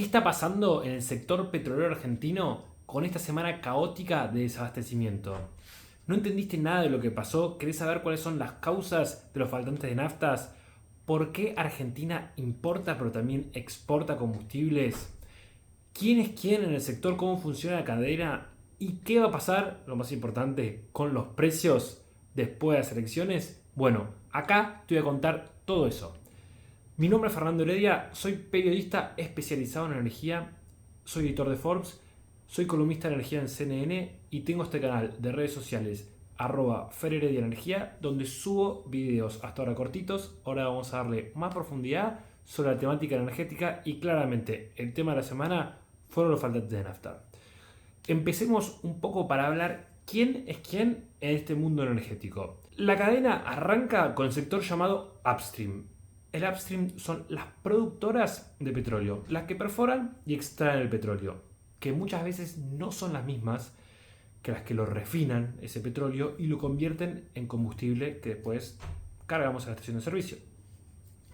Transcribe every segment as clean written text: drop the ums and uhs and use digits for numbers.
¿Qué está pasando en el sector petrolero argentino con esta semana caótica de desabastecimiento? ¿No entendiste nada de lo que pasó? ¿Querés saber cuáles son las causas de los faltantes de naftas? ¿Por qué Argentina importa pero también exporta combustibles? ¿Quién es quién en el sector? ¿Cómo funciona la cadena? ¿Y qué va a pasar, lo más importante, con los precios después de las elecciones? Bueno, acá te voy a contar todo eso. Mi nombre es Fernando Heredia, soy periodista especializado en energía, soy editor de Forbes, soy columnista de energía en CNN y tengo este canal de redes sociales @ferherediaenergia donde subo videos hasta ahora cortitos. Ahora vamos a darle más profundidad sobre la temática energética y claramente el tema de la semana fueron los faltantes de nafta. Empecemos un poco para hablar quién es quién en este mundo energético. La cadena arranca con el sector llamado upstream. El upstream son las productoras de petróleo, las que perforan y extraen el petróleo, que muchas veces no son las mismas que las que lo refinan ese petróleo y lo convierten en combustible que después cargamos en la estación de servicio.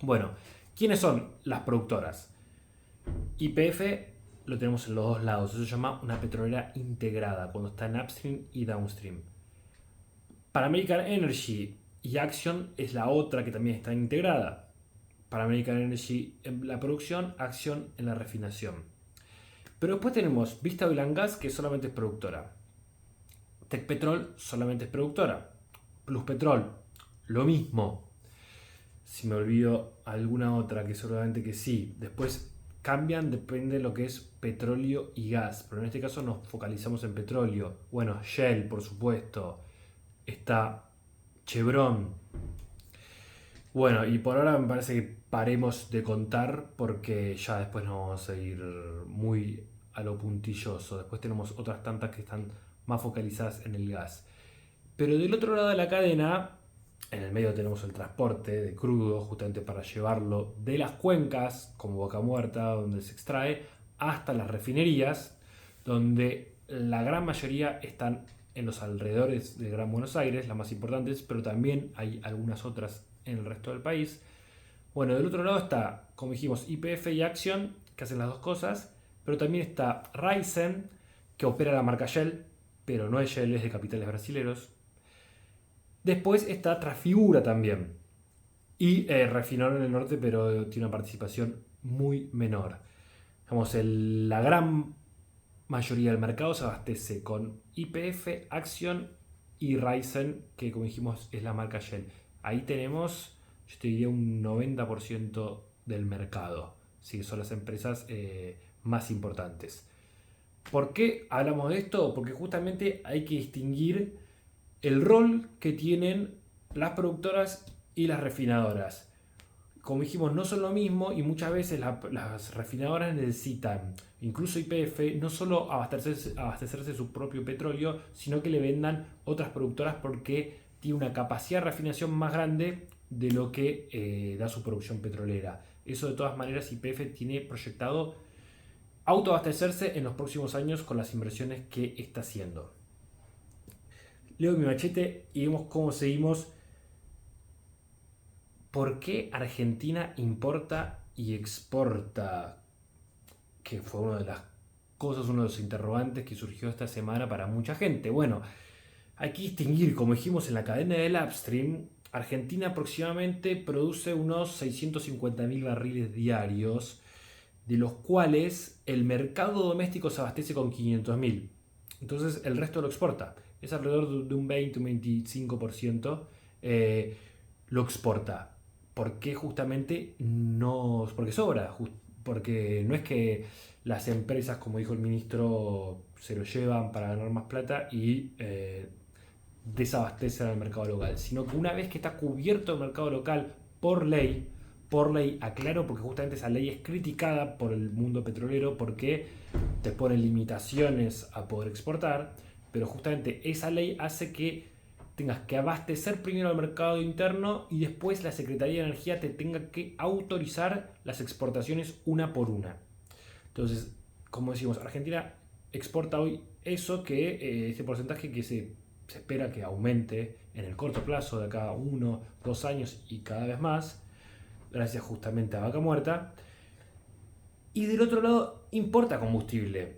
Bueno, ¿quiénes son las productoras? YPF lo tenemos en los dos lados, eso se llama una petrolera integrada, cuando está en upstream y downstream. Para American Energy y Action es la otra que también está integrada. Para American Energy en la producción, Action en la refinación. Pero después tenemos Vista Oil and Gas, que solamente es productora. Tecpetrol solamente es productora. Plus Petrol, lo mismo. Si me olvido alguna otra, que seguramente que sí. Después cambian, depende de lo que es petróleo y gas. Pero en este caso nos focalizamos en petróleo. Bueno, Shell, por supuesto. Está Chevron. Bueno, y por ahora me parece que paremos de contar porque ya después nos vamos a ir muy a lo puntilloso. Después tenemos otras tantas que están más focalizadas en el gas. Pero del otro lado de la cadena, en el medio tenemos el transporte de crudo, justamente para llevarlo de las cuencas, como Vaca Muerta, donde se extrae, hasta las refinerías, donde la gran mayoría están en los alrededores del Gran Buenos Aires, las más importantes, pero también hay algunas otras en el resto del país. Bueno, del otro lado está, como dijimos, YPF y Action, que hacen las dos cosas, pero también está Raízen, que opera la marca Shell, pero no es Shell, es de capitales brasileros. Después está Trafigura también. Y Refinor en el norte, pero tiene una participación muy menor. Digamos, la gran mayoría del mercado se abastece con YPF, Action y Raízen, que como dijimos es la marca Shell. Ahí tenemos, yo te diría, un 90% del mercado. Sí, son las empresas más importantes. ¿Por qué hablamos de esto? Porque justamente hay que distinguir el rol que tienen las productoras y las refinadoras. Como dijimos, no son lo mismo y muchas veces las refinadoras necesitan, incluso YPF, no solo abastecerse de su propio petróleo, sino que le vendan otras productoras porque tiene una capacidad de refinación más grande de lo que da su producción petrolera. Eso de todas maneras YPF tiene proyectado autoabastecerse en los próximos años con las inversiones que está haciendo. Leo mi machete y vemos cómo seguimos. ¿Por qué Argentina importa y exporta? Que fue una de las cosas, uno de los interrogantes que surgió esta semana para mucha gente. Bueno, hay que distinguir, como dijimos en la cadena del upstream, Argentina aproximadamente produce unos 650.000 barriles diarios, de los cuales el mercado doméstico se abastece con 500.000. Entonces el resto lo exporta. Es alrededor de un 20, un 25% lo exporta. ¿Por qué justamente no? Porque sobra. Porque no es que las empresas, como dijo el ministro, se lo llevan para ganar más plata y desabastecen al mercado local, sino que una vez que está cubierto el mercado local por ley, aclaro, porque justamente esa ley es criticada por el mundo petrolero porque te pone limitaciones a poder exportar, pero justamente esa ley hace que tengas que abastecer primero al mercado interno y después la Secretaría de Energía te tenga que autorizar las exportaciones una por una. Entonces, como decimos, Argentina exporta hoy eso que ese porcentaje que se espera que aumente en el corto plazo, de acá a 1, 2 años y cada vez más, gracias justamente a Vaca Muerta. Y del otro lado importa combustible.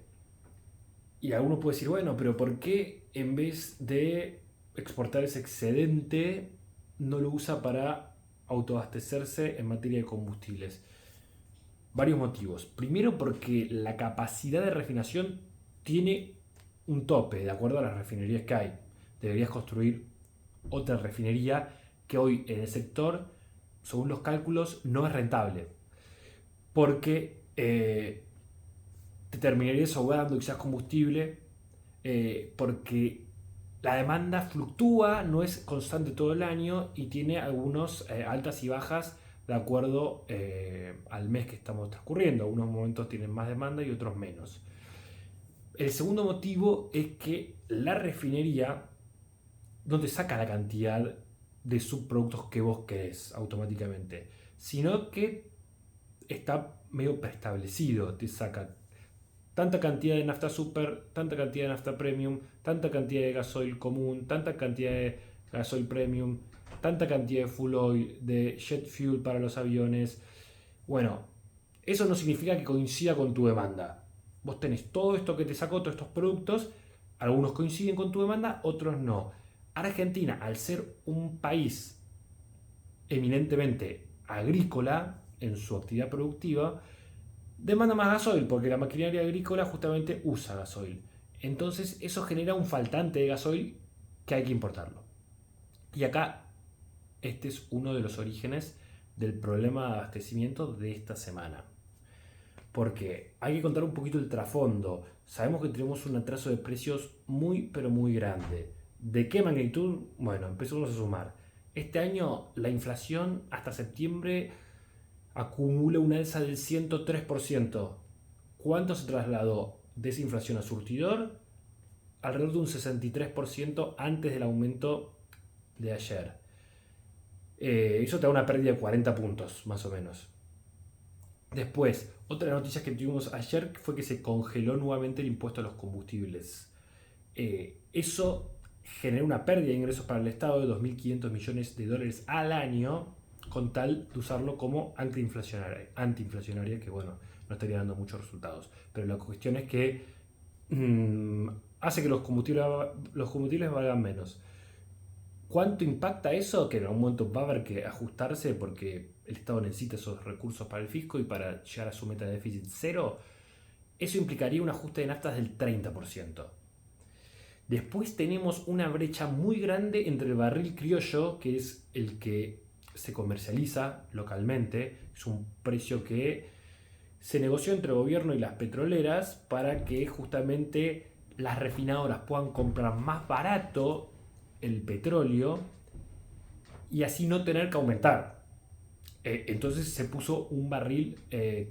Y alguno puede decir, bueno, pero ¿por qué en vez de exportar ese excedente no lo usa para autoabastecerse en materia de combustibles? Varios motivos. Primero porque la capacidad de refinación tiene un tope, de acuerdo a las refinerías que hay. Deberías construir otra refinería que hoy en el sector, según los cálculos, no es rentable. Porque te terminarías ahogando quizás combustible, porque la demanda fluctúa, no es constante todo el año y tiene algunos altas y bajas de acuerdo al mes que estamos transcurriendo. Algunos momentos tienen más demanda y otros menos. El segundo motivo es que la refinería no te saca la cantidad de subproductos que vos querés automáticamente, sino que está medio preestablecido, te saca tanta cantidad de nafta super, tanta cantidad de nafta premium, tanta cantidad de gasoil común, tanta cantidad de gasoil premium, tanta cantidad de full oil, de jet fuel para los aviones. Bueno, eso no significa que coincida con tu demanda. Vos tenés todo esto que te sacó, todos estos productos, algunos coinciden con tu demanda, otros no. Argentina, al ser un país eminentemente agrícola en su actividad productiva, demanda más gasoil porque la maquinaria agrícola justamente usa gasoil. Entonces eso genera un faltante de gasoil que hay que importarlo. Y acá este es uno de los orígenes del problema de abastecimiento de esta semana. Porque hay que contar un poquito el trasfondo. Sabemos que tenemos un atraso de precios muy pero muy grande. ¿De qué magnitud? Bueno, empezamos a sumar. Este año la inflación hasta septiembre acumula un alza del 103%. ¿Cuánto se trasladó de esa inflación a surtidor? Alrededor de un 63% antes del aumento de ayer. Eso te da una pérdida de 40 puntos, más o menos. Después, otra noticia que tuvimos ayer fue que se congeló nuevamente el impuesto a los combustibles. Eso genera una pérdida de ingresos para el Estado de 2.500 millones de dólares al año, con tal de usarlo como antiinflacionaria, que bueno, no estaría dando muchos resultados. Pero la cuestión es que hace que los combustibles valgan menos. ¿Cuánto impacta eso? Que en algún momento va a haber que ajustarse porque el Estado necesita esos recursos para el fisco y para llegar a su meta de déficit cero. Eso implicaría un ajuste de naftas del 30%. Después tenemos una brecha muy grande entre el barril criollo, que es el que se comercializa localmente, es un precio que se negoció entre el gobierno y las petroleras para que justamente las refinadoras puedan comprar más barato el petróleo y así no tener que aumentar. Entonces se puso un barril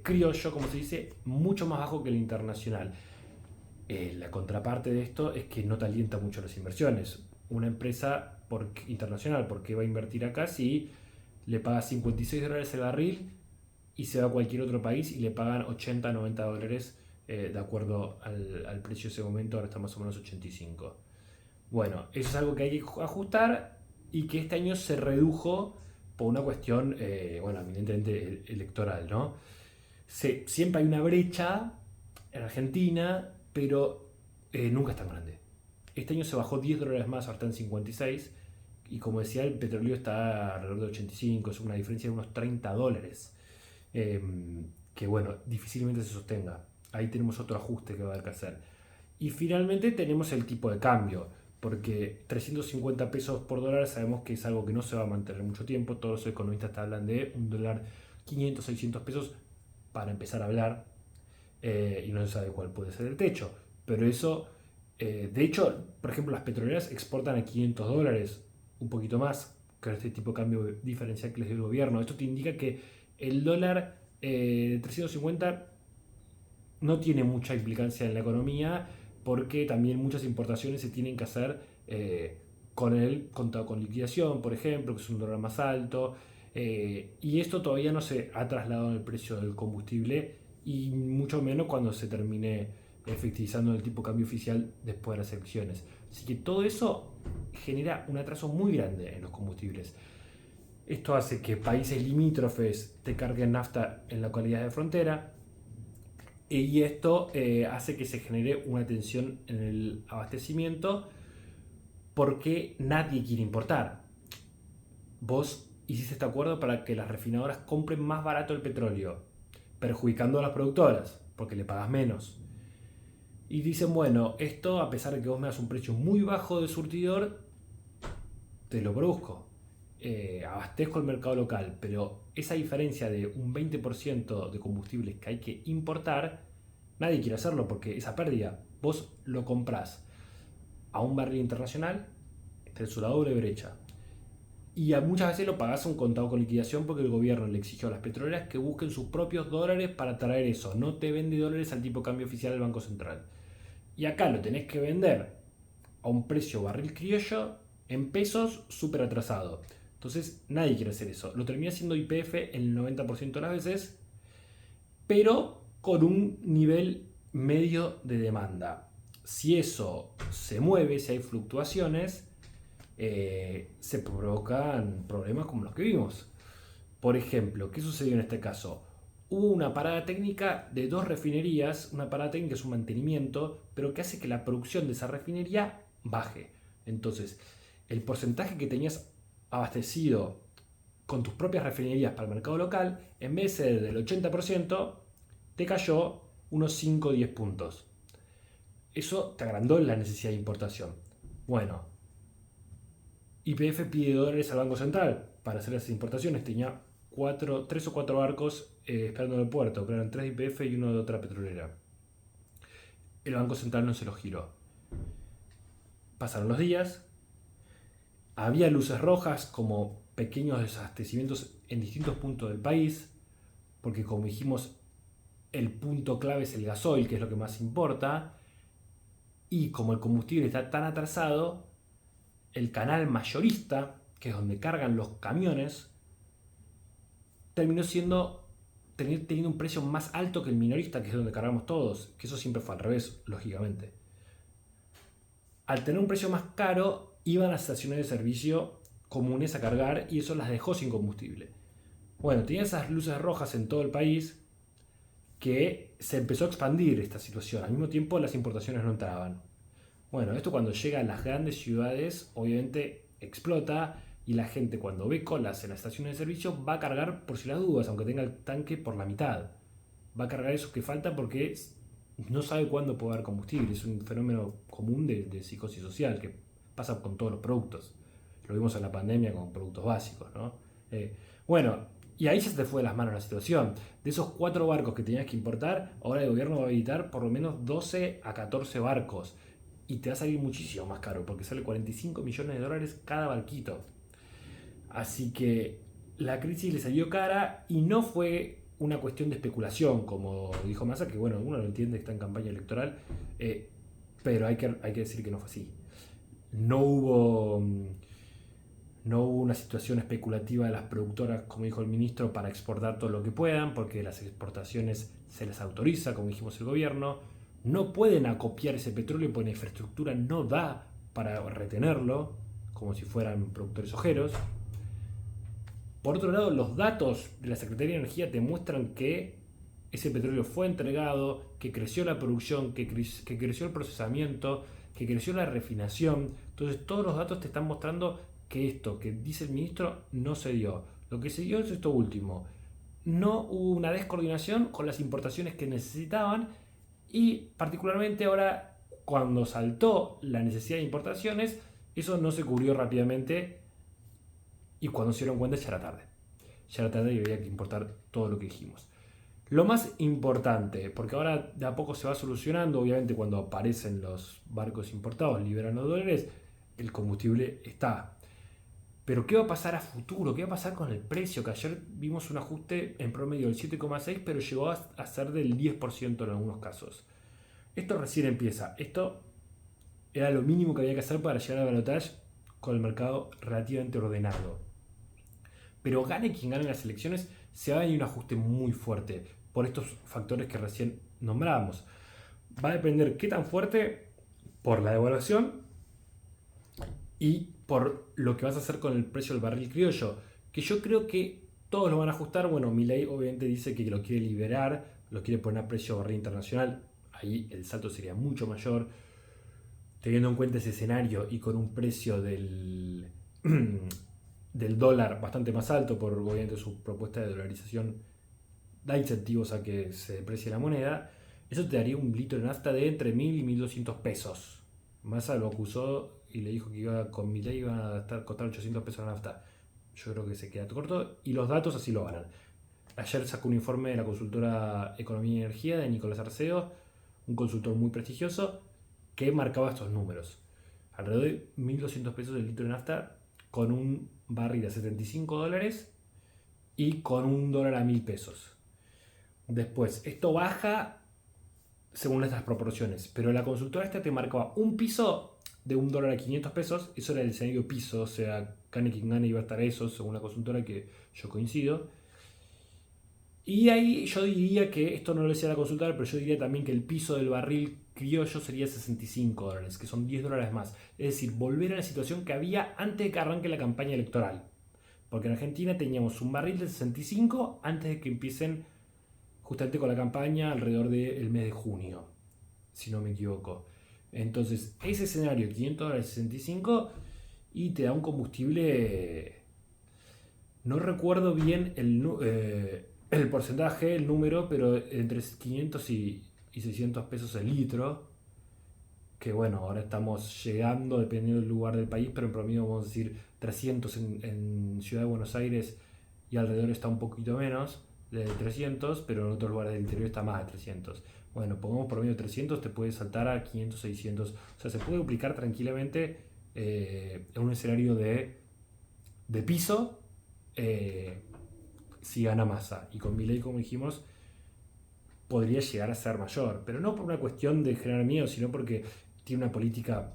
criollo, como se dice, mucho más bajo que el internacional. La contraparte de esto es que no te alienta mucho las inversiones. Una empresa internacional, ¿por qué va a invertir acá si le paga $56 el barril y se va a cualquier otro país y le pagan 80, 90 dólares de acuerdo al precio de ese momento? Ahora está más o menos 85. Bueno, eso es algo que hay que ajustar y que este año se redujo por una cuestión, bueno, evidentemente electoral, ¿no? Siempre hay una brecha en Argentina, pero nunca es tan grande. Este año se bajó $10 más, ahora está en 56, y como decía, el petróleo está alrededor de 85, es una diferencia de unos $30, que bueno, difícilmente se sostenga. Ahí tenemos otro ajuste que va a haber que hacer. Y finalmente tenemos el tipo de cambio, porque 350 pesos por dólar sabemos que es algo que no se va a mantener mucho tiempo. Todos los economistas te hablan de un dólar 500, 600 pesos para empezar a hablar, y no se sabe cuál puede ser el techo. Pero eso, de hecho, por ejemplo, las petroleras exportan a $500, un poquito más, con este tipo de cambio diferencial que les dio el gobierno. Esto te indica que el dólar de 350 no tiene mucha implicancia en la economía, porque también muchas importaciones se tienen que hacer con el contado con liquidación, por ejemplo, que es un dólar más alto, y esto todavía no se ha trasladado en el precio del combustible, y mucho menos cuando se termine efectivizando el tipo de cambio oficial después de las elecciones. Así que todo eso genera un atraso muy grande en los combustibles. Esto hace que países limítrofes te carguen nafta en localidades de frontera, Y esto hace que se genere una tensión en el abastecimiento porque nadie quiere importar. Vos hiciste este acuerdo para que las refinadoras compren más barato el petróleo, perjudicando a las productoras, porque le pagas menos. Y dicen, bueno, esto a pesar de que vos me das un precio muy bajo de surtidor, te lo produzco. Abastezco el mercado local, pero esa diferencia de un 20% de combustibles que hay que importar, nadie quiere hacerlo porque esa pérdida, vos lo comprás a un barril internacional, tenés una doble brecha. Y muchas veces lo pagás a un contado con liquidación porque el gobierno le exigió a las petroleras que busquen sus propios dólares para traer eso. No te vende dólares al tipo de cambio oficial del Banco Central. Y acá lo tenés que vender a un precio barril criollo en pesos súper atrasado. Entonces nadie quiere hacer eso. Lo termina haciendo YPF el 90% de las veces, pero con un nivel medio de demanda. Si eso se mueve, si hay fluctuaciones, se provocan problemas como los que vimos. Por ejemplo, ¿qué sucedió en este caso? Hubo una parada técnica de dos refinerías. Una parada técnica es un mantenimiento, pero que hace que la producción de esa refinería baje. Entonces, el porcentaje que tenías abastecido con tus propias refinerías para el mercado local, en vez de ser del 80%, te cayó unos 5 o 10 puntos. Eso te agrandó la necesidad de importación. Bueno, YPF pide dólares al Banco Central para hacer las importaciones. Tenía 3 o 4 barcos esperando en el puerto, pero eran 3 de YPF y uno de otra petrolera. El Banco Central no se lo giró. Pasaron los días, había luces rojas como pequeños desabastecimientos en distintos puntos del país, porque como dijimos, el punto clave es el gasoil, que es lo que más importa, y como el combustible está tan atrasado, el canal mayorista, que es donde cargan los camiones, terminó teniendo un precio más alto que el minorista, que es donde cargamos todos, que eso siempre fue al revés, lógicamente. Al tener un precio más caro, iban a estaciones de servicio comunes a cargar y eso las dejó sin combustible. Bueno, tenía esas luces rojas en todo el país que se empezó a expandir esta situación. Al mismo tiempo las importaciones no entraban. Bueno, esto cuando llega a las grandes ciudades obviamente explota y la gente cuando ve colas en las estaciones de servicio va a cargar por si las dudas, aunque tenga el tanque por la mitad. Va a cargar eso que falta porque no sabe cuándo puede haber combustible. Es un fenómeno común de psicosis social que pasa con todos los productos. Lo vimos en la pandemia con productos básicos, ¿no? Bueno, y ahí ya se te fue de las manos la situación. De esos 4 barcos que tenías que importar, ahora el gobierno va a habilitar por lo menos 12 a 14 barcos. Y te va a salir muchísimo más caro, porque sale 45 millones de dólares cada barquito. Así que la crisis le salió cara y no fue una cuestión de especulación, como dijo Massa, que bueno, uno lo entiende, está en campaña electoral, pero hay que decir que no fue así. No hubo, no hubo una situación especulativa de las productoras, como dijo el ministro, para exportar todo lo que puedan, porque las exportaciones se les autoriza, como dijimos el gobierno. No pueden acopiar ese petróleo porque la infraestructura no da para retenerlo, como si fueran productores ojeros. Por otro lado, los datos de la Secretaría de Energía te muestran que ese petróleo fue entregado, que creció la producción, que creció el procesamiento, que creció la refinación. Entonces todos los datos te están mostrando que esto que dice el ministro no se dio. Lo que se dio es esto último. No hubo una descoordinación con las importaciones que necesitaban y particularmente ahora cuando saltó la necesidad de importaciones, eso no se cubrió rápidamente y cuando se dieron cuenta ya era tarde. Ya era tarde y había que importar todo lo que dijimos. Lo más importante, porque ahora de a poco se va solucionando, obviamente cuando aparecen los barcos importados liberando dólares, el combustible está. Pero ¿qué va a pasar a futuro? ¿Qué va a pasar con el precio? Que ayer vimos un ajuste en promedio del 7,6%, pero llegó a ser del 10% en algunos casos. Esto recién empieza. Esto era lo mínimo que había que hacer para llegar al balotaje con el mercado relativamente ordenado. Pero gane quien gane las elecciones, se va a venir un ajuste muy fuerte por estos factores que recién nombrábamos. Va a depender qué tan fuerte por la devaluación y por lo que vas a hacer con el precio del barril criollo, que yo creo que todos lo van a ajustar. Bueno, Milei obviamente dice que lo quiere liberar lo quiere poner a precio barril internacional, ahí el salto sería mucho mayor. Teniendo en cuenta ese escenario y con un precio del, del dólar bastante más alto, por obviamente su propuesta de dolarización da incentivos a que se deprecie la moneda, eso te daría un litro de nafta de entre 1.000 y 1.200 pesos. Massa lo acusó y le dijo que con Milei iba a costar 800 pesos la nafta. Yo creo que se queda corto y los datos así lo ganan. Ayer sacó un informe de la consultora Economía y Energía de Nicolás Arceo, un consultor muy prestigioso, que marcaba estos números. Alrededor de 1.200 pesos el litro de nafta con un barril de 75 dólares y con un dólar a 1.000 pesos. Después, esto baja según estas proporciones, pero la consultora esta te marcaba un piso de un dólar a 500 pesos, eso era el escenario piso, o sea, gane quien gane iba a estar eso, según la consultora, que yo coincido. Y ahí yo diría que, esto no lo decía la consultora, pero yo diría también que el piso del barril criollo sería 65 dólares, que son 10 dólares más. Es decir, volver a la situación que había antes de que arranque la campaña electoral. Porque en Argentina teníamos un barril de 65 antes de que empiecen justamente con la campaña alrededor del mes de junio, si no me equivoco. Entonces, ese escenario, 500 dólares 65, y te da un combustible, no recuerdo bien el porcentaje, el número, pero entre 500 y 600 pesos el litro, que bueno, ahora estamos llegando, dependiendo del lugar del país, pero en promedio vamos a decir 300 en Ciudad de Buenos Aires y alrededor está un poquito menos de 300, pero en otros lugares del interior está más de 300. Bueno, pongamos promedio 300, te puede saltar a 500, 600, o sea, se puede duplicar tranquilamente en un escenario de piso si gana Massa. Y con Milei, como dijimos, podría llegar a ser mayor, pero no por una cuestión de generar miedo, sino porque tiene una política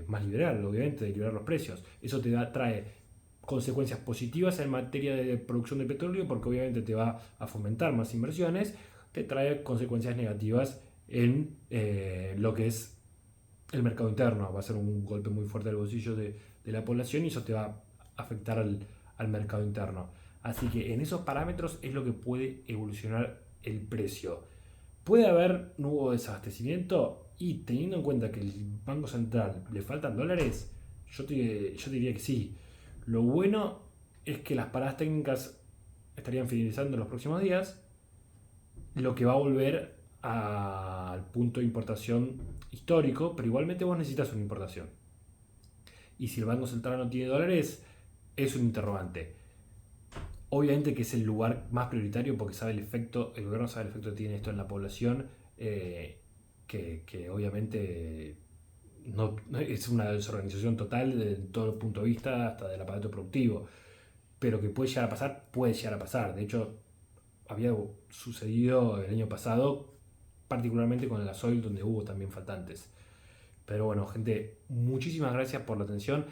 más liberal, obviamente, de liberar los precios. Eso trae consecuencias positivas en materia de producción de petróleo, porque obviamente te va a fomentar más inversiones, te trae consecuencias negativas en lo que es el mercado interno. Va a ser un golpe muy fuerte al bolsillo de la población y eso te va a afectar al mercado interno. Así que en esos parámetros es lo que puede evolucionar el precio. ¿Puede haber nuevo desabastecimiento? Y teniendo en cuenta que el Banco Central le faltan dólares, yo diría que sí. Lo bueno es que las paradas técnicas estarían finalizando en los próximos días, lo que va a volver al punto de importación histórico, pero igualmente vos necesitas una importación. Y si el Banco Central no tiene dólares, es un interrogante. Obviamente que es el lugar más prioritario porque sabe el efecto, el gobierno sabe el efecto que tiene esto en la población, que obviamente no es una desorganización total de todo el punto de vista, hasta del aparato productivo, pero que puede llegar a pasar, puede llegar a pasar. De hecho, había sucedido el año pasado, particularmente con el gasoil, donde hubo también faltantes. Pero bueno, gente, muchísimas gracias por la atención.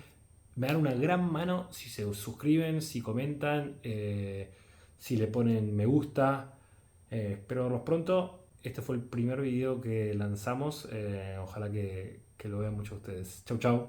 Me dan una gran mano si se suscriben, si comentan, si le ponen me gusta. Espero verlos pronto. Este fue el primer video que lanzamos. Ojalá que lo vean muchos de ustedes. Chau, chau.